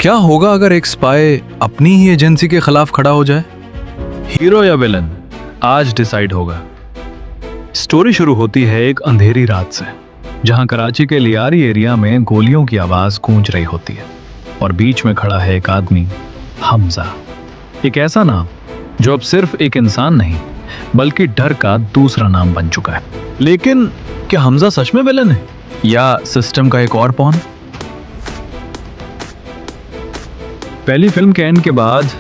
क्या होगा अगर एक स्पाई अपनी ही एजेंसी के खिलाफ खड़ा हो जाए? हीरो या विलन आज डिसाइड होगा। स्टोरी शुरू होती है एक अंधेरी रात से, जहां कराची के लियारी एरिया में गोलियों की आवाज गूंज रही होती है और बीच में खड़ा है एक आदमी, हमजा। एक ऐसा नाम जो अब सिर्फ एक इंसान नहीं बल्कि डर का दूसरा नाम बन चुका है। लेकिन क्या हमजा सच में विलन है या सिस्टम का एक और पॉन? पहली फिल्म के एंड के बाद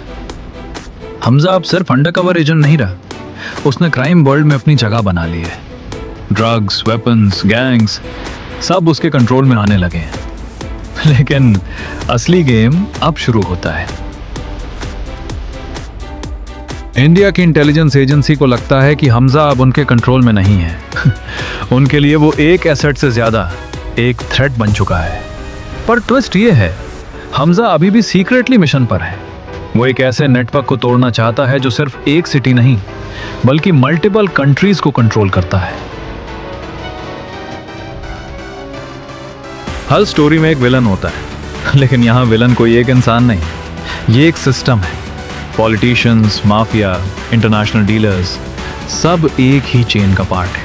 हमजा अब सिर्फ अंडरकवर एजेंट नहीं रहा, उसने क्राइम वर्ल्ड में अपनी जगह बना ली है। ड्रग्स, वेपन्स, गैंग्स सब उसके कंट्रोल में आने लगे हैं। लेकिन असली गेम अब शुरू होता है। इंडिया की इंटेलिजेंस एजेंसी को लगता है कि हमजा अब उनके कंट्रोल में नहीं है। उनके लिए वो एक एसेट से ज्यादा एक थ्रेट बन चुका है। पर ट्विस्ट ये है, हमजा अभी भी सीक्रेटली मिशन पर है। वो एक ऐसे नेटवर्क को तोड़ना चाहता है जो सिर्फ एक सिटी नहीं बल्कि मल्टीपल कंट्रीज को कंट्रोल करता है। हर स्टोरी में एक विलन होता है, लेकिन यहां विलन कोई एक इंसान नहीं, ये एक सिस्टम है। पॉलिटिशियंस, माफिया, इंटरनेशनल डीलर्स सब एक ही चेन का पार्ट है।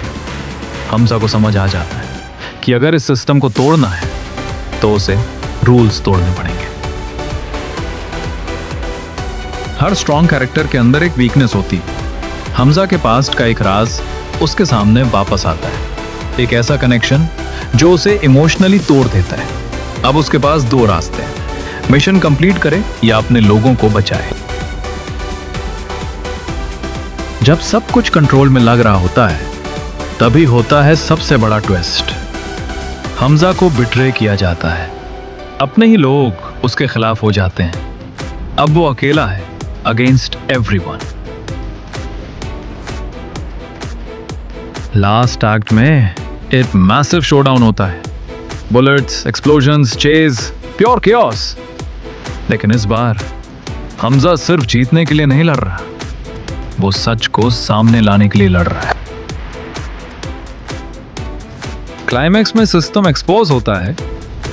हमजा को समझ आ जाता है कि अगर इस सिस्टम को तोड़ना है तो उसे रूल्स तोड़ने पड़ेंगे। हर स्ट्रॉन्ग कैरेक्टर के अंदर एक वीकनेस होती है। हमजा के पास्ट का एक राज उसके सामने वापस आता है, एक ऐसा कनेक्शन जो उसे इमोशनली तोड़ देता है। अब उसके पास दो रास्ते हैं, मिशन कंप्लीट करे या अपने लोगों को बचाए। जब सब कुछ कंट्रोल में लग रहा होता है तभी होता है सबसे बड़ा ट्विस्ट। हमजा को बिट्रे किया जाता है, अपने ही लोग उसके खिलाफ हो जाते हैं। अब वो अकेला है अगेंस्ट एवरीवन। लास्ट एक्ट में एक मैसिव शोडाउन होता है, bullets, explosions, chase, pure chaos। लेकिन इस बार हमजा सिर्फ जीतने के लिए नहीं लड़ रहा, वो सच को सामने लाने के लिए लड़ रहा है। क्लाइमैक्स में सिस्टम एक्सपोज होता है,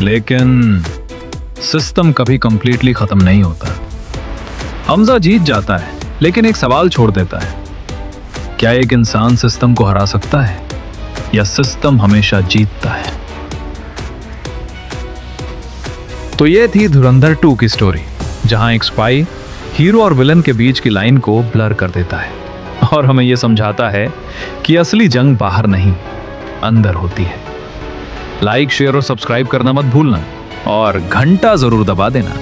लेकिन सिस्टम कभी कंप्लीटली खत्म नहीं होता। हमजा जीत जाता है, लेकिन एक सवाल छोड़ देता है, क्या एक इंसान सिस्टम को हरा सकता है या सिस्टम हमेशा जीतता है? तो ये थी धुरंधर 2 की स्टोरी, जहां एक स्पाई हीरो और विलन के बीच की लाइन को ब्लर कर देता है और हमें यह समझाता है कि असली जंग बाहर नहीं, अंदर होती है। लाइक, शेयर और सब्सक्राइब करना मत भूलना और घंटा जरूर दबा देना।